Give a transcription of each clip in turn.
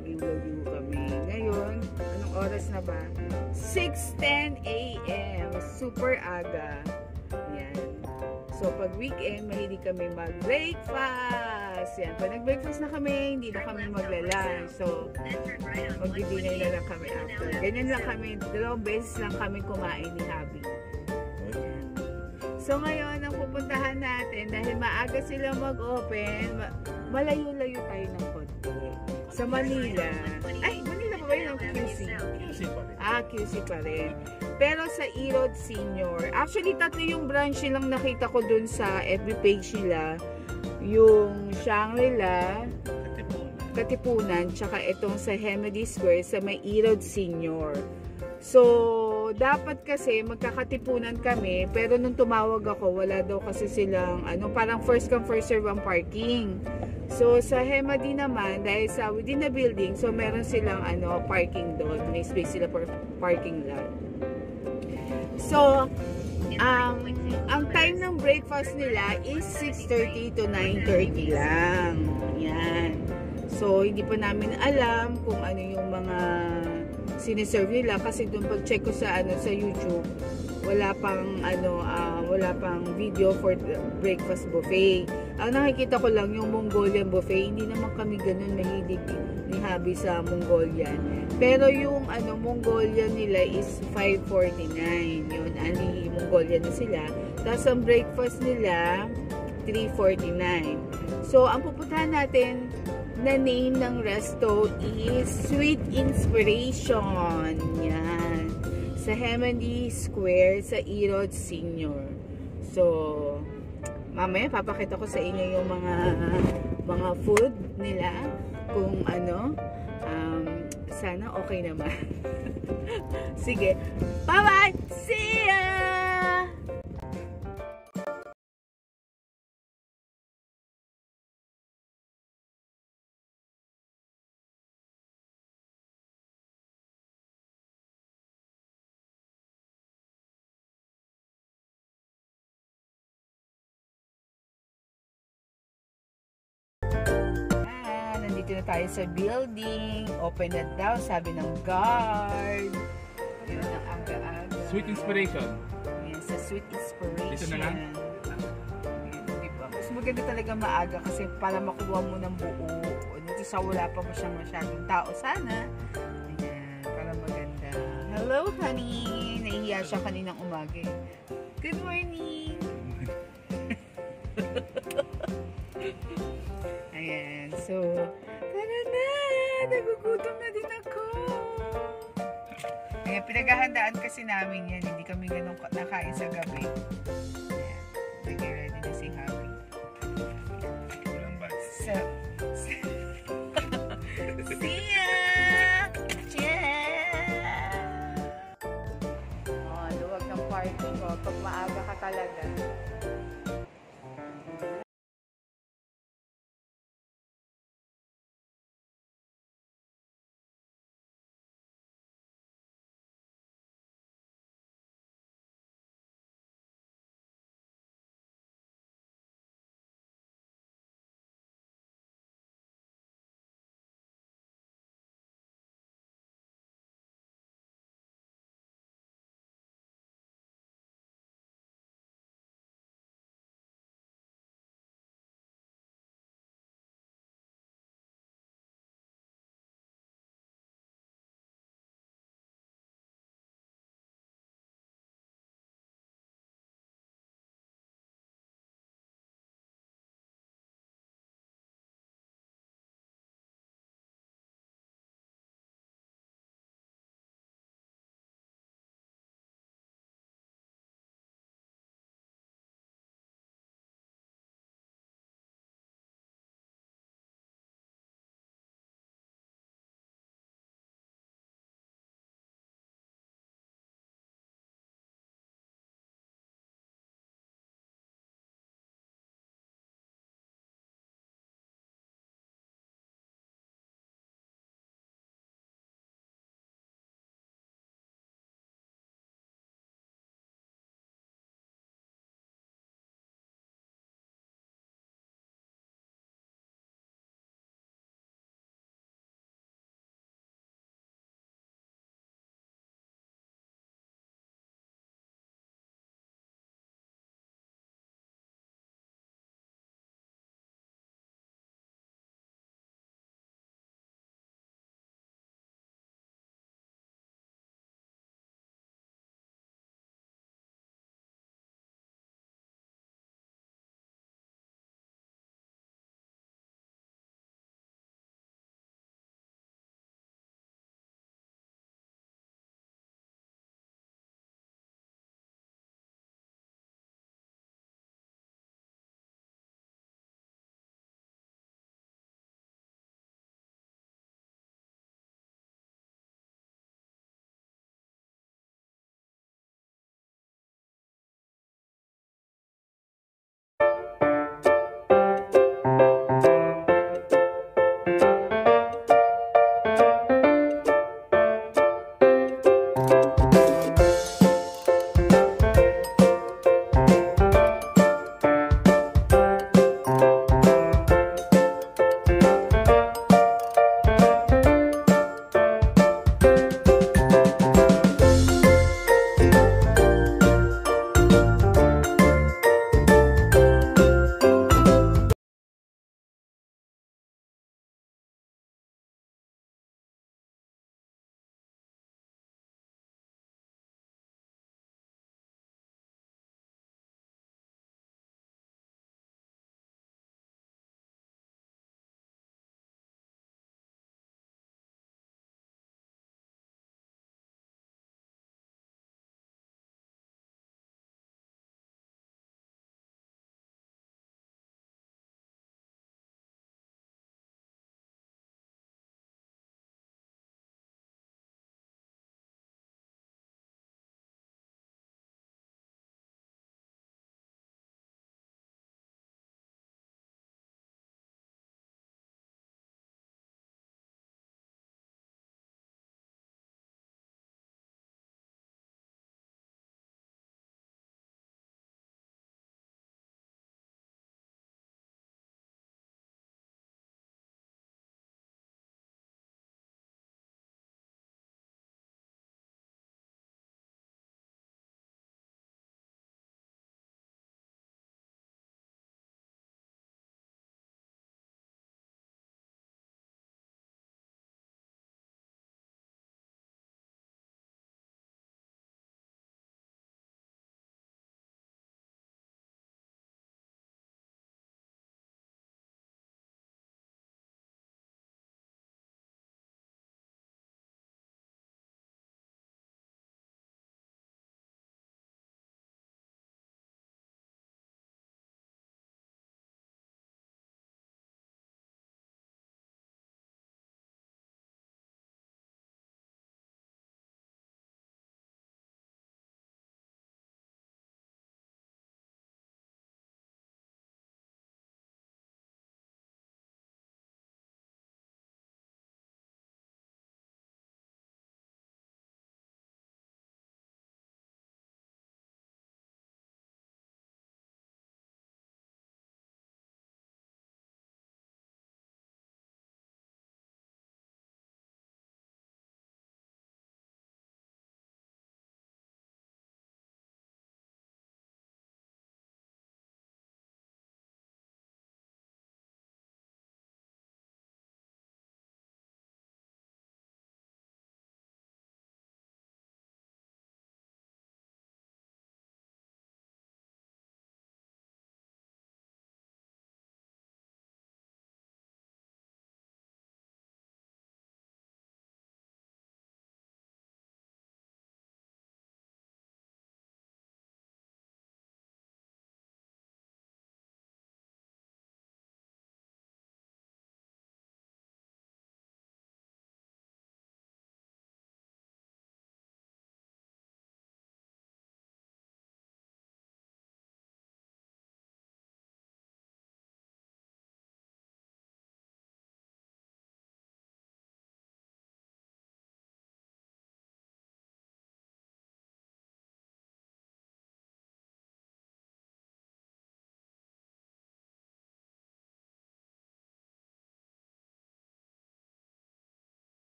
Lagiw-lagiw kami. Ngayon, anong oras na ba? 6:10 AM. Super aga. Yan. So, pag weekend, mahilig kami mag-breakfast. Yan. Pag nag-breakfast na kami, hindi na kami magla-lunch. So, mag-dinner na lang kami after. Ganyan lang kami. 2 beses lang kami kumain ni Habi. So, ngayon, ang pupuntahan natin, dahil maaga sila mag-open, malayo-layo tayo ng konti. Sa Manila. Ay, Manila pa ba yun? QC? QC pa rin. QC pa rin. Pero sa Erod Senior. Actually, 3 yung branch lang nakita ko dun sa FB page nila. Yung Shangri-La, Katipunan, tsaka itong sa Hemedy Square sa may Erod Senior. So, dapat kasi magkakatipunan kami, pero nung tumawag ako, wala daw kasi silang, parang first come first serve ang parking. So, sa Hemedy naman, dahil sa within the building, so meron silang, parking doon. May space sila for parking lot. So, ang time ng breakfast nila is 6:30 to 9:30 lang. Yan. So, hindi pa namin alam kung ano yung mga siniserve nila kasi doon pag-check ko sa sa YouTube, wala pang video for the breakfast buffet. Ang nakikita ko lang yung Mongolian buffet. Hindi naman kami ganun mahilig ni Habi sa Mongolian. Pero yung Mongolian nila is 549. Yun, Mongolian na sila. Tapos ang breakfast nila 349. So, ang pupuntahan natin na name ng resto is Sweet Inspiration. Yan. Sa Hemedy Square sa Erod Senior. So, mamaya papakita ko sa inyo yung mga food nila. Kung sana okay naman. Sige. Bye-bye! See ya! Nandito na tayo sa building. Open na daw, sabi ng guard. Yun ang aga-aga. Sweet Inspiration. Yes, sa Sweet Inspiration. Dito na lang? Diba? Mas maganda talaga maaga kasi para makuha mo ng buo. Dito sa wala pa masyang masyadong tao. Sana. Ayan, para maganda. Hello, honey. Nahihiya siya kaninang umaga. Good morning. Ayan, so, tara na! Nagugutom na din ako! Ayan, pinaghahandaan kasi namin yan. Hindi kami ganun nakain sa gabi. Ayan, nag-ready na si Habi. So, see ya! Cheers! Oh, luwag ng party ko. Pag maaga ka talaga.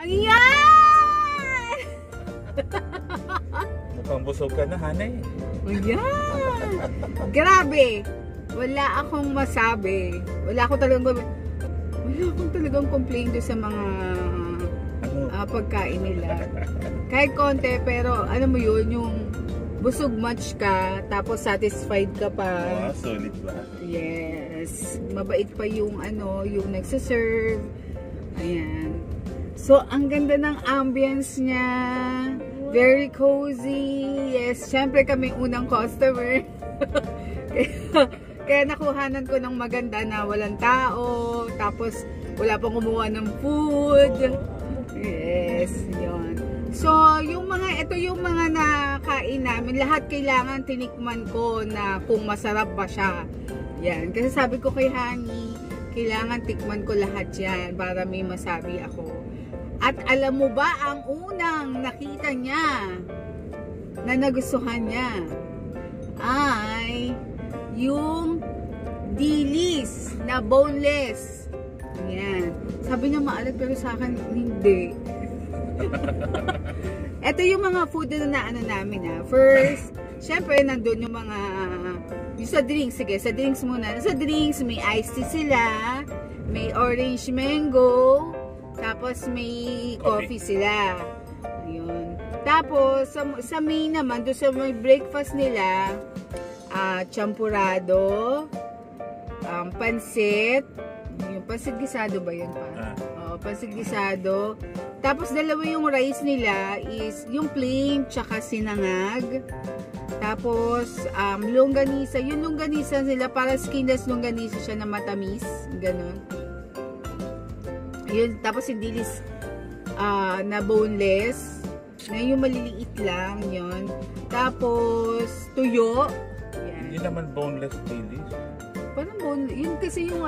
Ayan! Mukhang busog ka na, Hanay. Ayan! Grabe! Wala akong masabi. Wala akong talagang complaint doon sa mga pagkain nila. Kahit konti, pero alam mo yun, yung busog much ka, tapos satisfied ka pa. Solid ba? Yes. Mabait pa yung yung nagsaserve. Ayan. So, ang ganda ng ambience niya. Very cozy. Yes, syempre kami unang customer. Kaya nakuhanan ko ng maganda na walang tao. Tapos, wala pang kumuha ng food. Yes, yun. So, ito yung mga nakain namin. Lahat kailangan tinikman ko na kung masarap ba siya. Yan. Kasi sabi ko kay Hani, kailangan tikman ko lahat yan para may masabi ako. At alam mo ba ang unang nakita niya na nagustuhan niya ay yung dilis na boneless. Yan. Sabi niya maalat pero sa akin hindi. Ito yung mga food na namin ha. First, syempre nandun yung mga yung sa drinks. Sige, sa drinks muna. Sa drinks may iced tea sila, may orange mango, tapos may coffee sila. Ayun. Tapos sa main naman, doon sa may breakfast nila, champurado, pansit, yung pansit gisado ba yun pa? Pansit gisado. Tapos dalawa yung rice nila is yung plain tsaka sinangag. Tapos longganisa. Yung longganisa nila para skinless longganisa siya na matamis. Ganon. Yun, tapos yung dilis na boneless. Na yung maliliit lang. Yun. Tapos tuyo. Yan. Hindi naman boneless dilis. Parang boneless. Yun kasi yung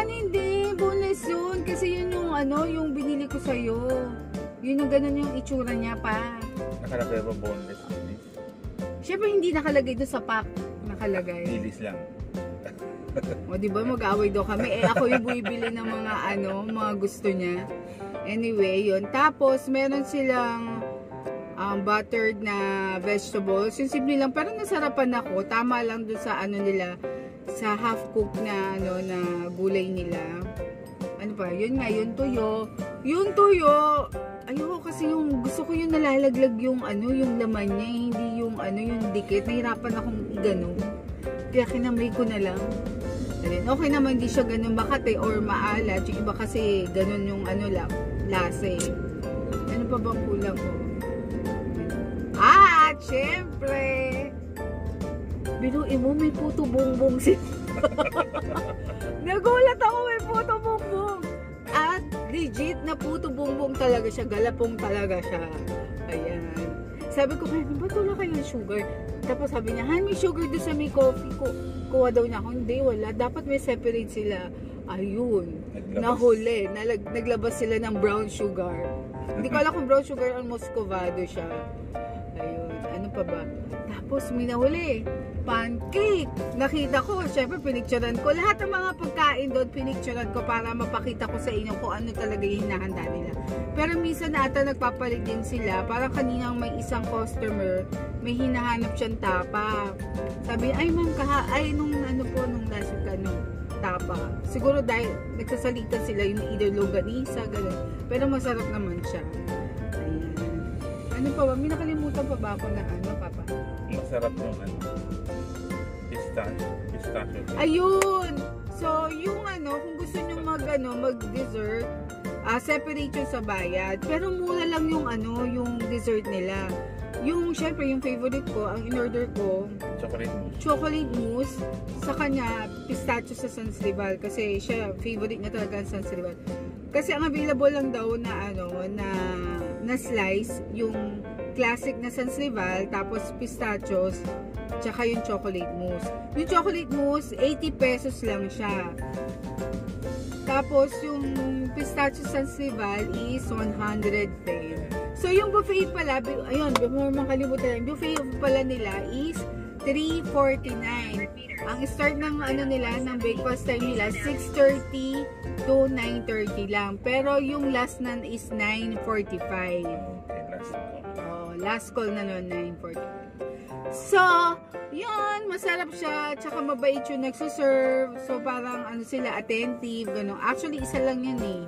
hindi. Boneless yun. Kasi yun yung yung binili ko sa'yo. Yun yung ganun yung itsura niya pa. Nakalagay ba boneless dilis? Siyempre hindi nakalagay doon sa pack. Nakalagay. Dilis lang. O diba mag-away daw kami. Ako yung bumibili ng mga mga gusto niya. Anyway, yun. Tapos meron silang buttered na vegetables. Yung simple lang. Pero nasarapan ako. Tama lang doon sa nila. Sa half cook na na gulay nila. Ano pa? Yun nga, yung tuyo. Yung tuyo, ayoko kasi yung gusto ko yung nalalaglag yung yung laman niya, hindi yung yung dikit. Nahirapan akong gano'n. Kaya kinamay ko na lang. Okay naman, hindi siya ganun makate or maalat. Yung iba kasi ganun yung lasa eh. Ano pa bang kulang ko? At syempre, biruin mo, may puto bongbong sila. Nagulat ako, may puto bongbong. At legit na puto bongbong talaga siya. Galapong talaga siya. Ayan. Sabi ko, ba't wala kayong sugar? Tapos sabi niya, may sugar doon sa may coffee ko. Kuha daw niya ako. Hindi, wala. Dapat may separate sila. Ayun. Nahuli. Naglabas sila ng brown sugar. Hindi ko alam kung brown sugar o muscovado siya. Ayun. Ano pa ba? Tapos may nahuli. Pancake. Nakita ko. Syempre, pinicturean ko. Lahat ng mga pagkain doon, pinicturean ko para mapakita ko sa inyo kung ano talaga yung hinahanda nila. Pero minsan ata nagpapalit din sila. Parang kaninang may isang customer, may hinahanap siyang tapa. Sabi, ay ma'am, nung nung last week, tapa. Siguro dahil nagsasalita sila yung either longganisa, gano'n. Pero masarap naman siya. Ayan. Ano pa ba? May nakalimutan pa ba ako na Papa? Masarap yung pistachio. Ayun! So, yung kung gusto nyo mag-dessert, separate yun sa bayad. Pero mura lang yung dessert nila. Yung, syempre, yung favorite ko, ang in-order ko, chocolate mousse. Sa kanya, pistachio sa San Rival. Kasi siya, favorite niya talaga ang San Rival. Kasi ang available lang daw na slice, yung classic na San Rival, tapos pistachios, tsaka yung chocolate mousse. Yung chocolate mousse, 80 pesos lang siya. Tapos, yung pistachio San Rival is 110. So, yung buffet pala, ayun, before makalimutan, yung buffet pala nila is 3:49. Ang start ng ano nila, ng breakfast time nila, 6:30 to 9:30 lang. Pero yung last nan is 9:45. Okay, last call. Oh, last call na nun, 9:45. So, yun, masarap siya, tsaka mabait yung nagsuserve. So, parang ano sila, attentive, gano'n. Actually, isa lang yun eh.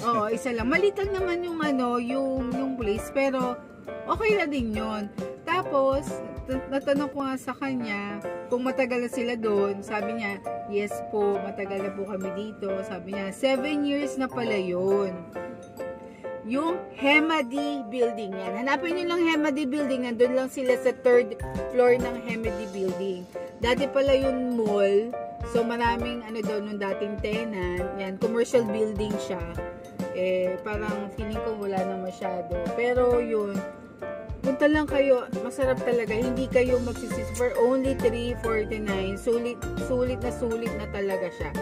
Oo, isa lang. Maliit lang naman yung ano, yung place, pero okay na din yun. Tapos, natanong ko nga sa kanya kung matagal na sila doon. Sabi niya, yes po, matagal na po kami dito. Sabi niya, 7 years na pala yun. Yung Hemady Building yan. Hanapin nyo lang Hemady Building. Nandun lang sila sa 3rd floor ng Hemady Building. Dati pala yung mall. So, maraming ano daw nung dating tenant. Yan, commercial building siya. Eh, parang feeling ko wala na masyado. Pero yun, punta lang kayo, masarap talaga. Hindi kayo magsisis for only 349. Sulit na talaga siya.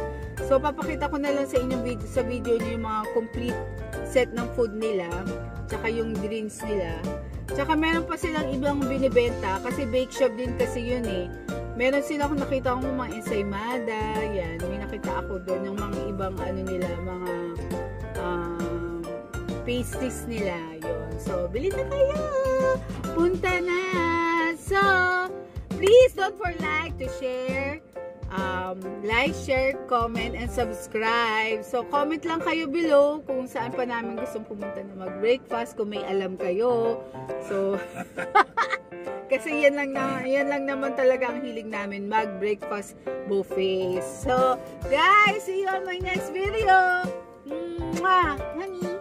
So, papakita ko na lang sa inyong video, sa video niyo yung mga complete set ng food nila. Tsaka yung drinks nila. Tsaka meron pa silang ibang binibenta. Kasi bake shop din kasi yun eh. Meron sila, kung nakita ko mga ensaymada. Yan, may nakita ako doon. Yung mga ibang ano nila, mga pastries nila. Yun. So, bili na kayo! Punta na! So, please don't forget to share, like, share, comment, and subscribe. So, comment lang kayo below kung saan pa namin gustong pumunta na mag-breakfast, kung may alam kayo. So, kasi yan lang naman talaga ang hilig namin, mag-breakfast buffet. So, guys, see you on my next video. Mwah! Honey!